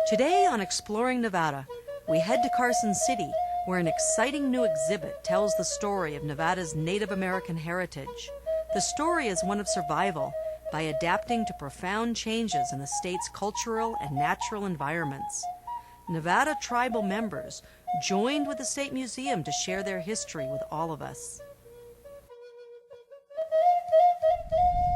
Today on Exploring Nevada, we head to Carson City, where an exciting new exhibit tells the story of Nevada's Native American heritage. The story is one of survival by adapting to profound changes in the state's cultural and natural environments. Nevada tribal members joined with the State Museum to share their history with all of us.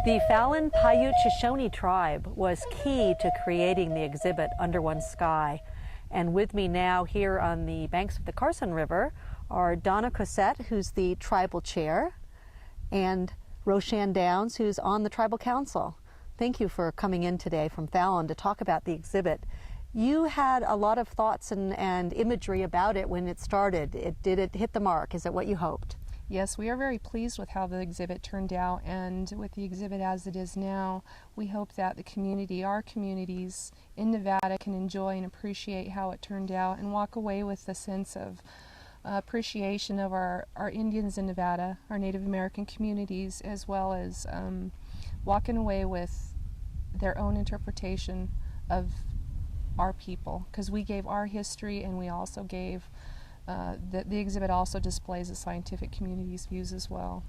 The Fallon Paiute Shoshone tribe was key to creating the exhibit Under One Sky. And with me now here on the banks of the Carson River are Donna Cossette, who's the tribal chair, and Rochanne Downs, who's on the tribal council. Thank you for coming in today from Fallon to talk about the exhibit. You had a lot of thoughts and imagery about it when it started. Did it hit the mark? Is it what you hoped? Yes, we are very pleased with how the exhibit turned out, and with the exhibit as it is now, we hope that the community, our communities in Nevada, can enjoy and appreciate how it turned out and walk away with a sense of appreciation of our Indians in Nevada, our Native American communities, as well as walking away with their own interpretation of our people, because we gave our history and we also gave the exhibit also displays the scientific community's views as well.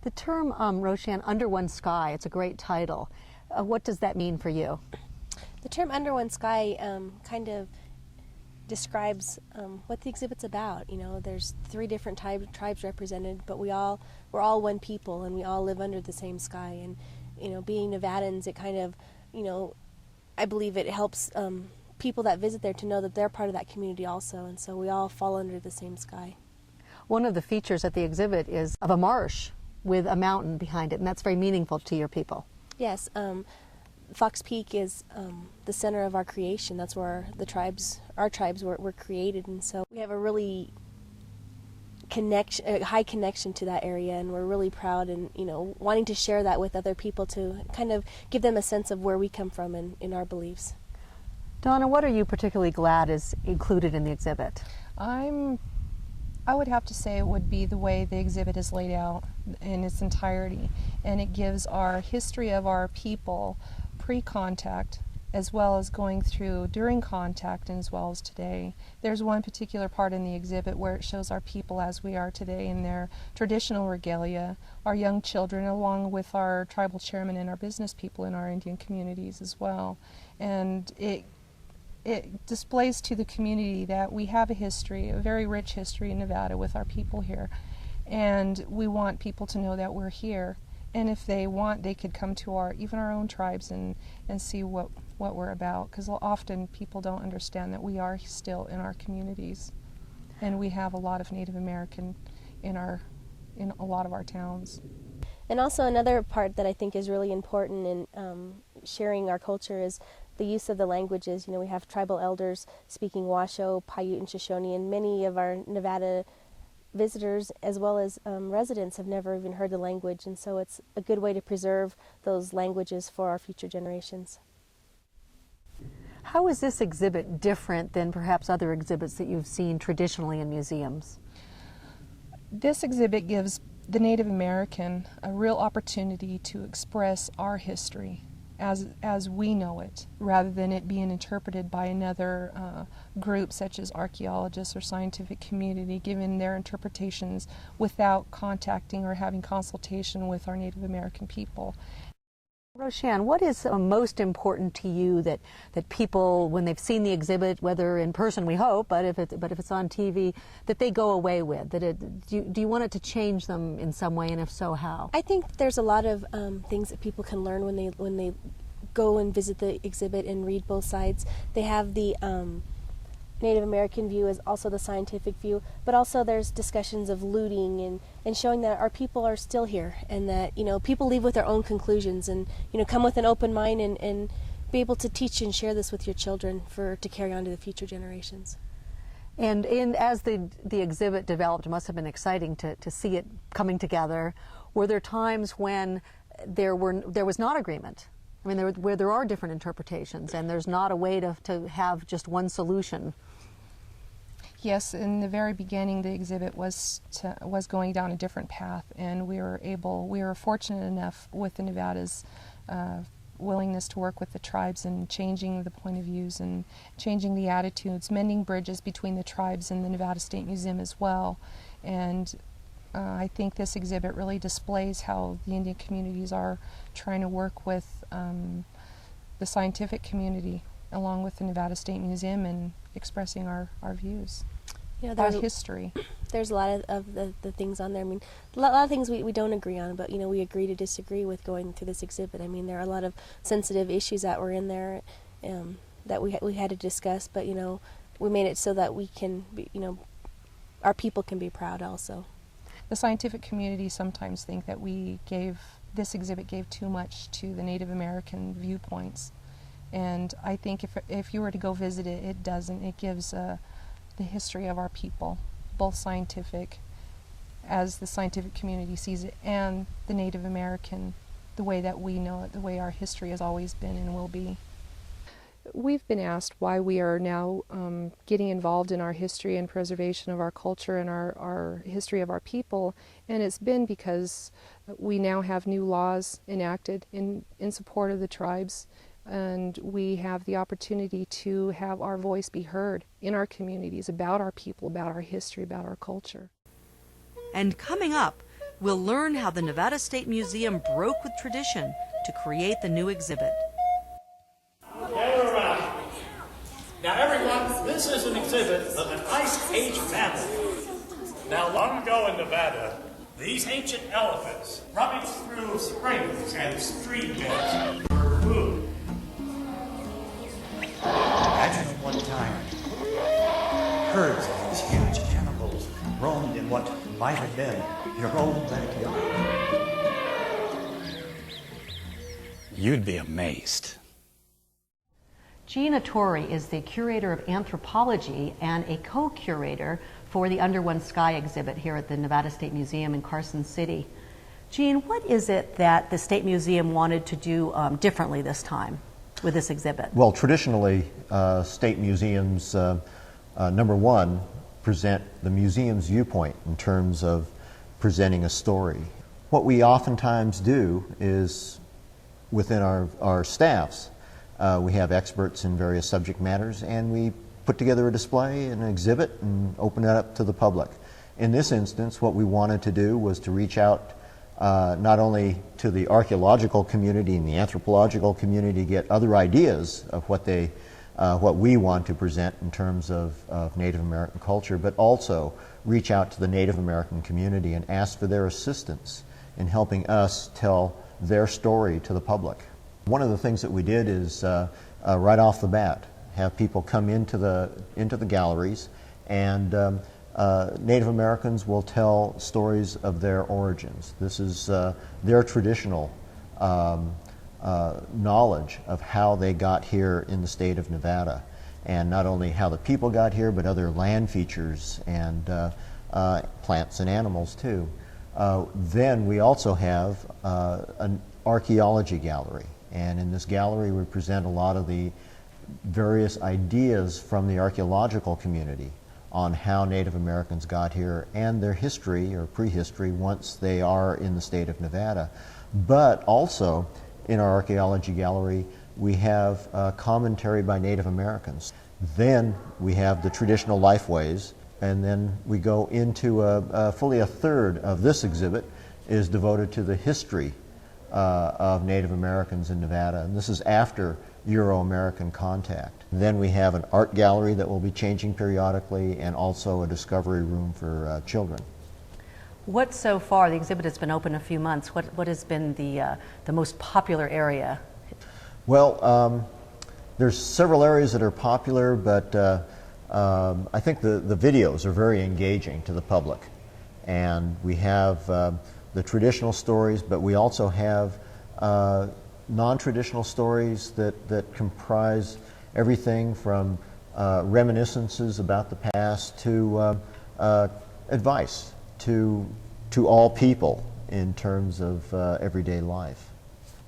The term, Rochanne, Under One Sky, it's a great title. What does that mean for you? The term Under One Sky kind of describes what the exhibit's about. You know, there's 3 different tribes represented, but we're all one people, and we all live under the same sky. And, you know, being Nevadans, it kind of, you know, I believe it helps people that visit there to know that they're part of that community also, and so we all fall under the same sky. One of the features at the exhibit is of a marsh with a mountain behind it, and that's very meaningful to your people. Yes, Fox Peak is the center of our creation. That's where our tribes were created, and so we have a really high connection to that area, and we're really proud and, you know, wanting to share that with other people to kind of give them a sense of where we come from and in our beliefs. Donna, what are you particularly glad is included in the exhibit? I would have to say it would be the way the exhibit is laid out in its entirety, and it gives our history of our people pre-contact as well as going through during contact and as well as today. There's one particular part in the exhibit where it shows our people as we are today in their traditional regalia, our young children along with our tribal chairman and our business people in our Indian communities as well. And it displays to the community that we have a history, a very rich history in Nevada with our people here. And we want people to know that we're here. And if they want, they could come to even our own tribes and see what we're about. Because often people don't understand that we are still in our communities. And we have a lot of Native American in a lot of our towns. And also another part that I think is really important in sharing our culture is the use of the languages. You know, we have tribal elders speaking Washoe, Paiute, and Shoshone, and many of our Nevada visitors as well as residents have never even heard the language, and so it's a good way to preserve those languages for our future generations. How is this exhibit different than perhaps other exhibits that you've seen traditionally in museums? This exhibit gives the Native American a real opportunity to express our history as we know it, rather than it being interpreted by another group such as archaeologists or scientific community, giving their interpretations without contacting or having consultation with our Native American people. Rochanne, what is most important to you that people, when they've seen the exhibit, whether in person we hope, but if it's on TV, that they go away with? Do you want it to change them in some way, and if so, how? I think there's a lot of things that people can learn when they go and visit the exhibit and read both sides. They have the Native American view as also the scientific view, but also there's discussions of looting and showing that our people are still here, and that, you know, people leave with their own conclusions, and, you know, come with an open mind and be able to teach and share this with your children to carry on to the future generations. And as the exhibit developed, it must have been exciting to see it coming together. Were there times when there was not agreement? I mean, where there are different interpretations and there's not a way to have just one solution? Yes, in the very beginning, the exhibit was going down a different path, and we were fortunate enough with the Nevada's willingness to work with the tribes and changing the point of views and changing the attitudes, mending bridges between the tribes and the Nevada State Museum as well. And I think this exhibit really displays how the Indian communities are trying to work with the scientific community along with the Nevada State Museum and expressing our views, our history. There's a lot of the things on there. I mean, a lot of things we don't agree on, but, we agree to disagree with going through this exhibit. I mean, there are a lot of sensitive issues that were in there that we had to discuss, but, we made it so that we can, our people can be proud also. The scientific community sometimes think that this exhibit gave too much to the Native American viewpoints. And I think if you were to go visit it, it doesn't. It gives the history of our people, both scientific, as the scientific community sees it, and the Native American, the way that we know it, the way our history has always been and will be. We've been asked why we are now getting involved in our history and preservation of our culture and our history of our people, and it's been because we now have new laws enacted in support of the tribes, and we have the opportunity to have our voice be heard in our communities about our people, about our history, about our culture. And coming up, we'll learn how the Nevada State Museum broke with tradition to create the new exhibit. Gather around. Now everyone, this is an exhibit of an Ice Age mammoth. Now long ago in Nevada, these ancient elephants rummaged through springs and stream beds for food. Imagine at one time, herds of these huge animals roamed in what might have been your own backyard. You'd be amazed. Jean Hattori is the Curator of Anthropology and a co-curator for the Under One Sky exhibit here at the Nevada State Museum in Carson City. Jean, what is it that the State Museum wanted to do differently this time with this exhibit? Well, traditionally, state museums, number one, present the museum's viewpoint in terms of presenting a story. What we oftentimes do is, within our staffs, we have experts in various subject matters, and we put together a display and an exhibit and open it up to the public. In this instance, what we wanted to do was to reach out not only to the archaeological community and the anthropological community, get other ideas of what we want to present in terms of Native American culture, but also reach out to the Native American community and ask for their assistance in helping us tell their story to the public. One of the things that we did is right off the bat have people come into the galleries, and Native Americans will tell stories of their origins. This is their traditional knowledge of how they got here in the state of Nevada, and not only how the people got here, but other land features and plants and animals too. Then we also have an archaeology gallery, and in this gallery we present a lot of the various ideas from the archaeological community on how Native Americans got here and their history or prehistory once they are in the state of Nevada. But also in our archaeology gallery we have commentary by Native Americans. Then we have the traditional lifeways, and then we go into fully a third of this exhibit is devoted to the history of Native Americans in Nevada, and this is after Euro-American contact. Then we have an art gallery that will be changing periodically, and also a discovery room for children. What so far, the exhibit has been open a few months, what has been the most popular area? Well, there's several areas that are popular, but I think the videos are very engaging to the public. And we have the traditional stories, but we also have non-traditional stories that comprise everything from reminiscences about the past to advice to all people in terms of everyday life.